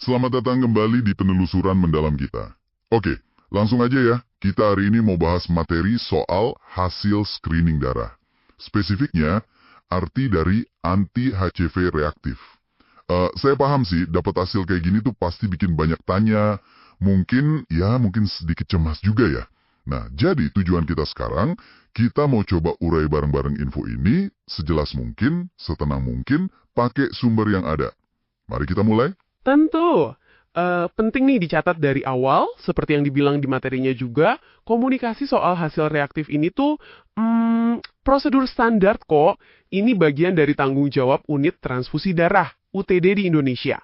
Selamat datang kembali di penelusuran mendalam kita. Oke, langsung aja ya. Kita hari ini mau bahas materi soal hasil screening darah. Spesifiknya, arti dari anti-HCV reaktif. Saya paham sih, dapat hasil kayak gini tuh pasti bikin banyak tanya. Mungkin sedikit cemas juga ya. Nah, jadi tujuan kita sekarang, kita mau coba urai bareng-bareng info ini sejelas mungkin, setenang mungkin, pakai sumber yang ada. Mari kita mulai. Tentu. Penting nih dicatat dari awal, seperti yang dibilang di materinya juga, komunikasi soal hasil reaktif ini tuh prosedur standar kok. Ini bagian dari tanggung jawab unit transfusi darah, UTD di Indonesia.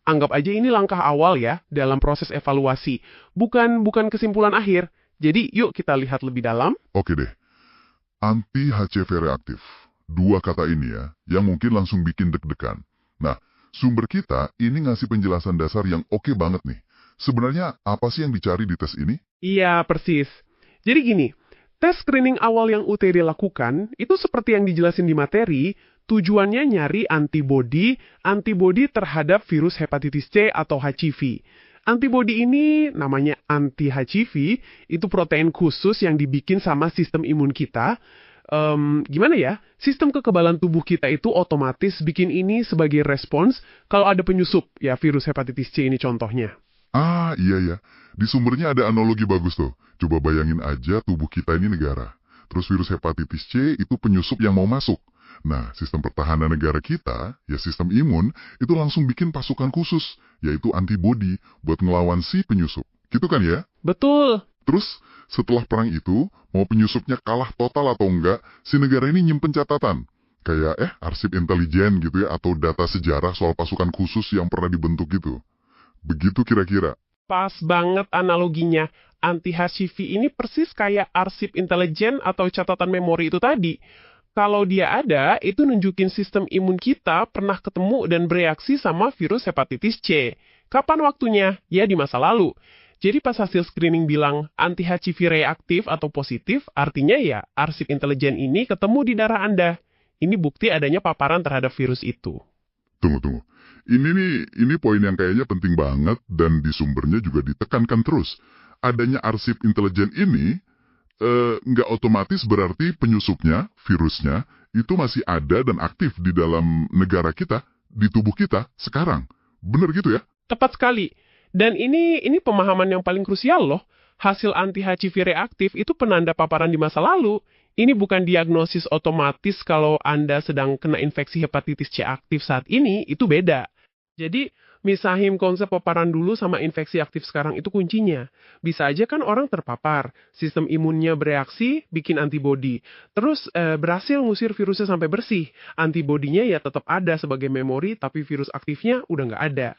Anggap aja ini langkah awal ya, dalam proses evaluasi. Bukan kesimpulan akhir. Jadi yuk kita lihat lebih dalam. Oke deh, anti-HCV reaktif. Dua kata ini ya, yang mungkin langsung bikin deg-degan. Nah, sumber kita ini ngasih penjelasan dasar yang oke banget nih. Sebenarnya apa sih yang dicari di tes ini? Iya, persis. Jadi gini, tes screening awal yang UTD lakukan, itu seperti yang dijelasin di materi, tujuannya nyari antibodi terhadap virus hepatitis C atau HCV. Antibodi ini namanya anti-HCV, itu protein khusus yang dibikin sama sistem imun kita. Gimana ya? Sistem kekebalan tubuh kita itu otomatis bikin ini sebagai respons kalau ada penyusup, ya virus hepatitis C ini contohnya. Ah, iya ya. Di sumbernya ada analogi bagus tuh. Coba bayangin aja tubuh kita ini negara. Terus virus hepatitis C itu penyusup yang mau masuk. Nah, sistem pertahanan negara kita, ya sistem imun, itu langsung bikin pasukan khusus, yaitu antibodi, buat ngelawan si penyusup. Gitu kan ya? Betul. Terus, setelah perang itu, mau penyusupnya kalah total atau enggak, si negara ini nyimpen catatan. Kayak, arsip intelijen gitu ya, atau data sejarah soal pasukan khusus yang pernah dibentuk gitu. Begitu kira-kira. Pas banget analoginya. Anti-HCV ini persis kayak arsip intelijen atau catatan memori itu tadi. Kalau dia ada, itu nunjukin sistem imun kita pernah ketemu dan bereaksi sama virus hepatitis C. Kapan waktunya? Ya di masa lalu. Jadi pas hasil screening bilang anti-HCV reaktif atau positif, artinya ya arsip intelijen ini ketemu di darah Anda. Ini bukti adanya paparan terhadap virus itu. Tunggu. Ini poin yang kayaknya penting banget dan di sumbernya juga ditekankan terus. Adanya arsip intelijen ini nggak otomatis berarti penyusupnya, virusnya, itu masih ada dan aktif di dalam negara kita, di tubuh kita, sekarang. Bener gitu ya? Tepat sekali. Dan ini pemahaman yang paling krusial loh. Hasil anti-HCV reaktif itu penanda paparan di masa lalu. Ini bukan diagnosis otomatis kalau Anda sedang kena infeksi hepatitis C aktif saat ini, itu beda. Jadi, misahin konsep paparan dulu sama infeksi aktif sekarang itu kuncinya. Bisa aja kan orang terpapar, sistem imunnya bereaksi, bikin antibodi. Terus berhasil ngusir virusnya sampai bersih. Antibodinya ya tetap ada sebagai memori, tapi virus aktifnya udah nggak ada.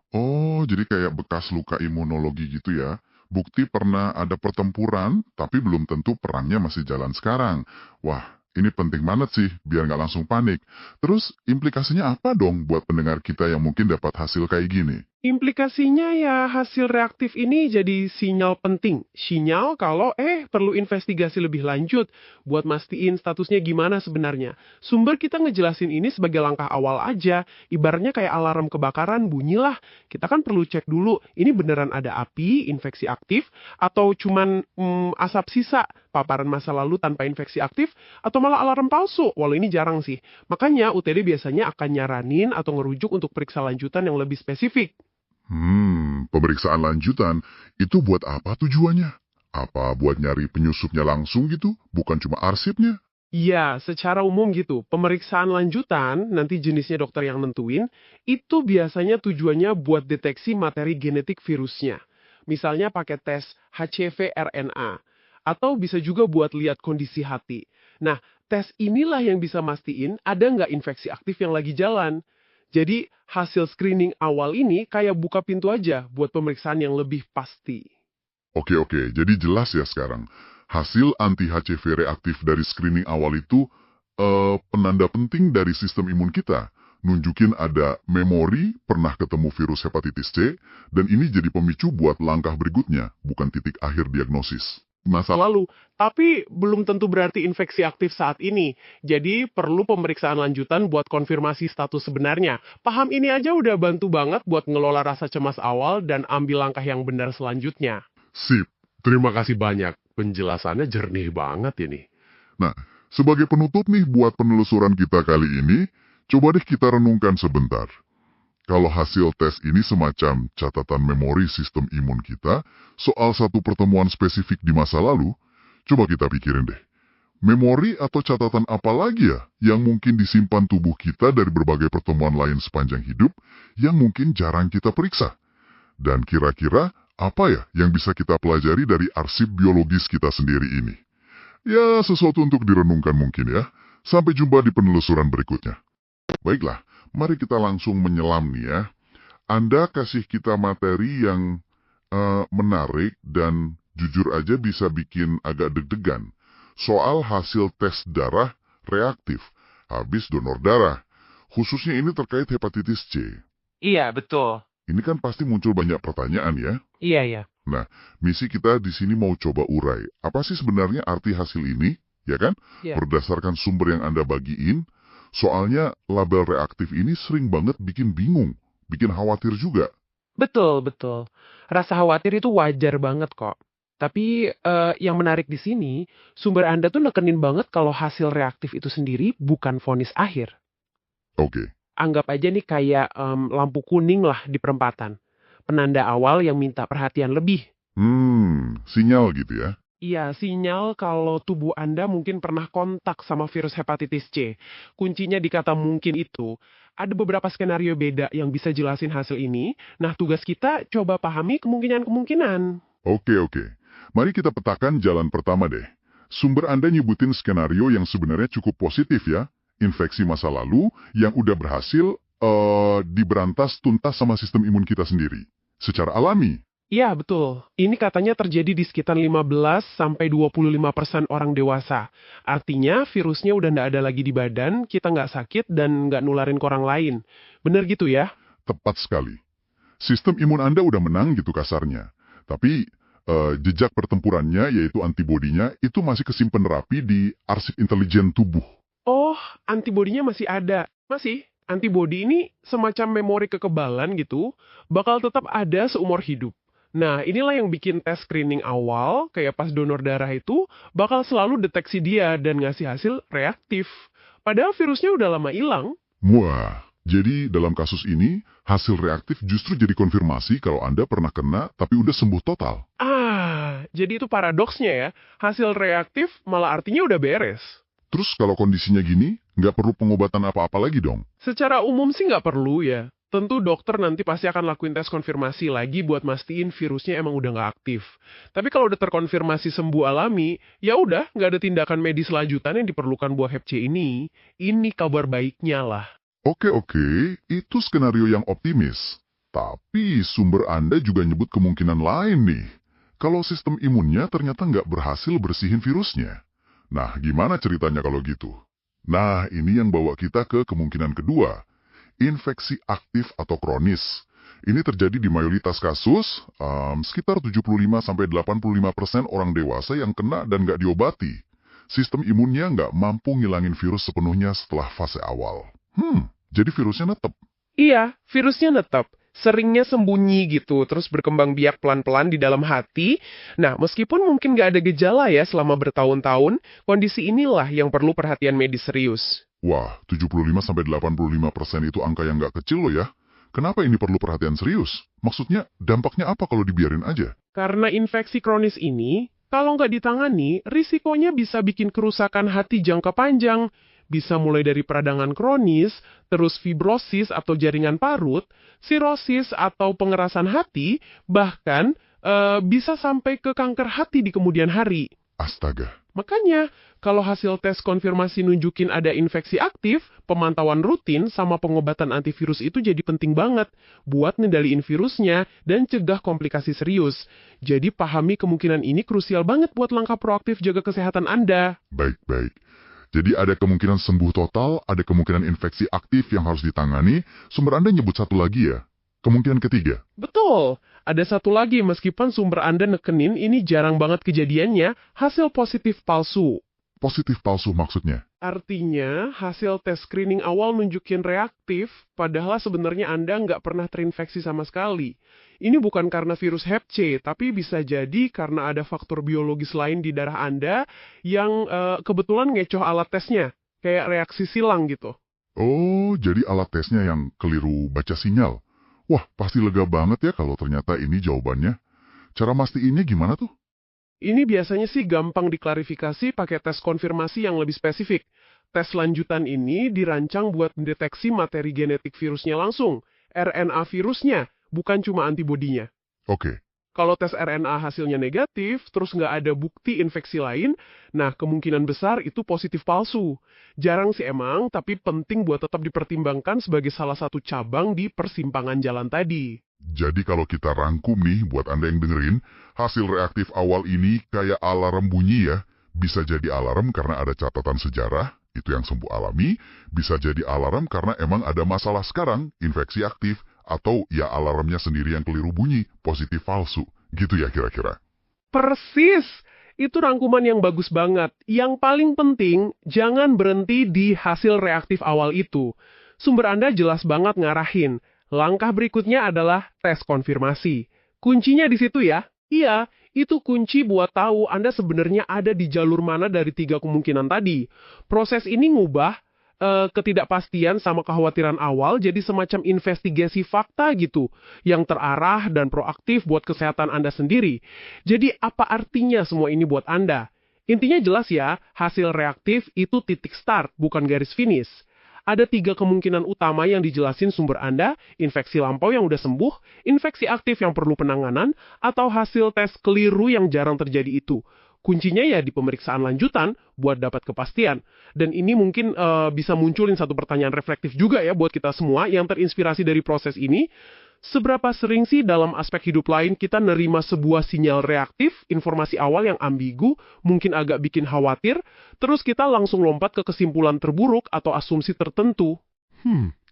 Oh, jadi kayak bekas luka imunologi gitu ya. Bukti pernah ada pertempuran, tapi belum tentu perangnya masih jalan sekarang. Wah, ini penting banget sih, biar nggak langsung panik. Terus, implikasinya apa dong buat pendengar kita yang mungkin dapat hasil kayak gini? Implikasinya ya hasil reaktif ini jadi sinyal penting. Sinyal kalau perlu investigasi lebih lanjut buat mastiin statusnya gimana sebenarnya. Sumber kita ngejelasin ini sebagai langkah awal aja. Ibaratnya kayak alarm kebakaran bunyilah. Kita kan perlu cek dulu ini beneran ada api, infeksi aktif, atau cuman asap sisa, paparan masa lalu tanpa infeksi aktif, atau malah alarm palsu. Walau ini jarang sih. Makanya UTD biasanya akan nyaranin atau ngerujuk untuk periksa lanjutan yang lebih spesifik. Pemeriksaan lanjutan, itu buat apa tujuannya? Apa buat nyari penyusupnya langsung gitu? Bukan cuma arsipnya? Iya, secara umum gitu. Pemeriksaan lanjutan, nanti jenisnya dokter yang nentuin, itu biasanya tujuannya buat deteksi materi genetik virusnya. Misalnya pakai tes HCV RNA. Atau bisa juga buat lihat kondisi hati. Nah, tes inilah yang bisa mastiin ada nggak infeksi aktif yang lagi jalan. Jadi, hasil screening awal ini kayak buka pintu aja buat pemeriksaan yang lebih pasti. Oke, jadi jelas ya sekarang. Hasil anti-HCV reaktif dari screening awal itu penanda penting dari sistem imun kita. Nunjukin ada memori pernah ketemu virus hepatitis C, dan ini jadi pemicu buat langkah berikutnya, bukan titik akhir diagnosis. masa lalu, tapi belum tentu berarti infeksi aktif saat ini. Jadi perlu pemeriksaan lanjutan buat konfirmasi status sebenarnya. Paham ini aja udah bantu banget buat ngelola rasa cemas awal dan ambil langkah yang benar selanjutnya. sip. Terima kasih banyak. Penjelasannya jernih banget ini. Nah, sebagai penutup nih buat penelusuran kita kali ini, coba deh kita renungkan sebentar. Kalau hasil tes ini semacam catatan memori sistem imun kita soal satu pertemuan spesifik di masa lalu, coba kita pikirin deh. Memori atau catatan apa lagi ya yang mungkin disimpan tubuh kita dari berbagai pertemuan lain sepanjang hidup yang mungkin jarang kita periksa? Dan kira-kira apa ya yang bisa kita pelajari dari arsip biologis kita sendiri ini? Ya, sesuatu untuk direnungkan mungkin ya. Sampai jumpa di penelusuran berikutnya. Baiklah, mari kita langsung menyelam nih ya. Anda kasih kita materi yang menarik dan jujur aja bisa bikin agak deg-degan. Soal hasil tes darah reaktif habis donor darah. Khususnya ini terkait hepatitis C. Iya, betul. Ini kan pasti muncul banyak pertanyaan ya. Iya. Nah, misi kita di sini mau coba urai. Apa sih sebenarnya arti hasil ini? Ya kan? Iya. Berdasarkan sumber yang Anda bagiin. Soalnya label reaktif ini sering banget bikin bingung. Bikin khawatir juga. Betul. Rasa khawatir itu wajar banget kok. Tapi yang menarik di sini, sumber Anda tuh nekenin banget kalau hasil reaktif itu sendiri bukan vonis akhir. Oke. Anggap aja nih kayak lampu kuning lah di perempatan. Penanda awal yang minta perhatian lebih. Sinyal gitu ya. Iya, sinyal kalau tubuh Anda mungkin pernah kontak sama virus hepatitis C. Kuncinya di kata mungkin itu. Ada beberapa skenario beda yang bisa jelasin hasil ini. Nah, tugas kita coba pahami kemungkinan-kemungkinan. Oke. Mari kita petakan jalan pertama deh. Sumber Anda nyebutin skenario yang sebenarnya cukup positif ya. Infeksi masa lalu yang udah berhasil diberantas tuntas sama sistem imun kita sendiri. Secara alami. Iya, betul. Ini katanya terjadi di sekitar 15-25% orang dewasa. Artinya virusnya udah nggak ada lagi di badan, kita nggak sakit dan nggak nularin ke orang lain. Bener gitu ya? Tepat sekali. Sistem imun Anda udah menang gitu kasarnya. Tapi jejak pertempurannya yaitu antibodinya itu masih kesimpan rapi di arsip intelijen tubuh. Oh, antibodinya masih ada. Masih. Antibodi ini semacam memori kekebalan gitu, bakal tetap ada seumur hidup. Nah, inilah yang bikin tes screening awal, kayak pas donor darah itu, bakal selalu deteksi dia dan ngasih hasil reaktif. Padahal virusnya udah lama hilang. Wah, jadi dalam kasus ini, hasil reaktif justru jadi konfirmasi kalau Anda pernah kena tapi udah sembuh total. Jadi itu paradoksnya ya. Hasil reaktif malah artinya udah beres. Terus kalau kondisinya gini, nggak perlu pengobatan apa-apa lagi dong? Secara umum sih nggak perlu ya. Tentu dokter nanti pasti akan lakuin tes konfirmasi lagi buat mastiin virusnya emang udah nggak aktif. Tapi kalau udah terkonfirmasi sembuh alami, ya udah nggak ada tindakan medis lanjutan yang diperlukan buat Hep C ini. Ini kabar baiknya lah. Oke, itu skenario yang optimis. Tapi sumber Anda juga nyebut kemungkinan lain nih. Kalau sistem imunnya ternyata nggak berhasil bersihin virusnya. Nah, gimana ceritanya kalau gitu? Nah, ini yang bawa kita ke kemungkinan kedua. Infeksi aktif atau kronis. Ini terjadi di mayoritas kasus, sekitar 75-85% orang dewasa yang kena dan nggak diobati. Sistem imunnya nggak mampu ngilangin virus sepenuhnya setelah fase awal. Jadi virusnya netep. Iya, virusnya netap. Seringnya sembunyi gitu, terus berkembang biak pelan-pelan di dalam hati. Nah, meskipun mungkin nggak ada gejala ya selama bertahun-tahun, kondisi inilah yang perlu perhatian medis serius. Wah, 75-85% itu angka yang nggak kecil loh ya. Kenapa ini perlu perhatian serius? Maksudnya, dampaknya apa kalau dibiarin aja? Karena infeksi kronis ini, kalau nggak ditangani, risikonya bisa bikin kerusakan hati jangka panjang. Bisa mulai dari peradangan kronis, terus fibrosis atau jaringan parut, sirosis atau pengerasan hati, bahkan bisa sampai ke kanker hati di kemudian hari. Astaga. Makanya, kalau hasil tes konfirmasi nunjukin ada infeksi aktif, pemantauan rutin sama pengobatan antivirus itu jadi penting banget buat ngendaliin virusnya dan cegah komplikasi serius. Jadi pahami kemungkinan ini krusial banget buat langkah proaktif jaga kesehatan Anda. Baik. Jadi ada kemungkinan sembuh total, ada kemungkinan infeksi aktif yang harus ditangani. Sumber Anda nyebut satu lagi ya? Kemungkinan ketiga? Betul. Ada satu lagi, meskipun sumber Anda nekenin ini jarang banget kejadiannya, hasil positif palsu. Positif palsu maksudnya? Artinya, hasil tes screening awal nunjukin reaktif, padahal sebenarnya Anda nggak pernah terinfeksi sama sekali. Ini bukan karena virus Hep C, tapi bisa jadi karena ada faktor biologis lain di darah Anda yang kebetulan ngecoh alat tesnya, kayak reaksi silang gitu. Oh, jadi alat tesnya yang keliru baca sinyal. Wah, pasti lega banget ya kalau ternyata ini jawabannya. Cara mastiinnya gimana tuh? Ini biasanya sih gampang diklarifikasi pakai tes konfirmasi yang lebih spesifik. Tes lanjutan ini dirancang buat mendeteksi materi genetik virusnya langsung, RNA virusnya, bukan cuma antibodinya. Oke, Kalau tes RNA hasilnya negatif, terus nggak ada bukti infeksi lain, nah kemungkinan besar itu positif palsu. Jarang sih emang, tapi penting buat tetap dipertimbangkan sebagai salah satu cabang di persimpangan jalan tadi. jadi kalau kita rangkum nih buat Anda yang dengerin, hasil reaktif awal ini kayak alarm bunyi ya. Bisa jadi alarm karena ada catatan sejarah, itu yang sembuh alami. Bisa jadi alarm karena emang ada masalah sekarang, infeksi aktif, atau ya alarmnya sendiri yang keliru bunyi, positif palsu. Gitu ya kira-kira. Persis! Itu rangkuman yang bagus banget. Yang paling penting, jangan berhenti di hasil reaktif awal itu. Sumber Anda jelas banget ngarahin. Langkah berikutnya adalah tes konfirmasi. Kuncinya di situ ya. Iya, itu kunci buat tahu Anda sebenarnya ada di jalur mana dari 3 kemungkinan tadi. Proses ini ngubah ketidakpastian sama kekhawatiran awal jadi semacam investigasi fakta gitu, yang terarah dan proaktif buat kesehatan Anda sendiri. Jadi apa artinya semua ini buat Anda? Intinya jelas ya, hasil reaktif itu titik start, bukan garis finish. Ada 3 kemungkinan utama yang dijelasin sumber Anda, infeksi lampau yang udah sembuh, infeksi aktif yang perlu penanganan, atau hasil tes keliru yang jarang terjadi itu. Kuncinya ya di pemeriksaan lanjutan buat dapat kepastian. Dan ini mungkin bisa munculin satu pertanyaan reflektif juga ya buat kita semua yang terinspirasi dari proses ini. Seberapa sering sih dalam aspek hidup lain kita nerima sebuah sinyal reaktif, informasi awal yang ambigu, mungkin agak bikin khawatir, terus kita langsung lompat ke kesimpulan terburuk atau asumsi tertentu.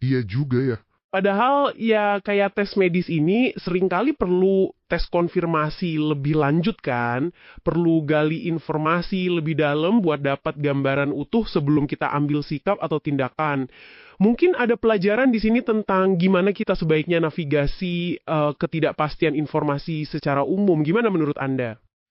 Iya juga ya. Padahal ya kayak tes medis ini seringkali perlu tes konfirmasi lebih lanjut kan, perlu gali informasi lebih dalam buat dapat gambaran utuh sebelum kita ambil sikap atau tindakan. Mungkin ada pelajaran di sini tentang gimana kita sebaiknya navigasi ketidakpastian informasi secara umum. Gimana menurut Anda?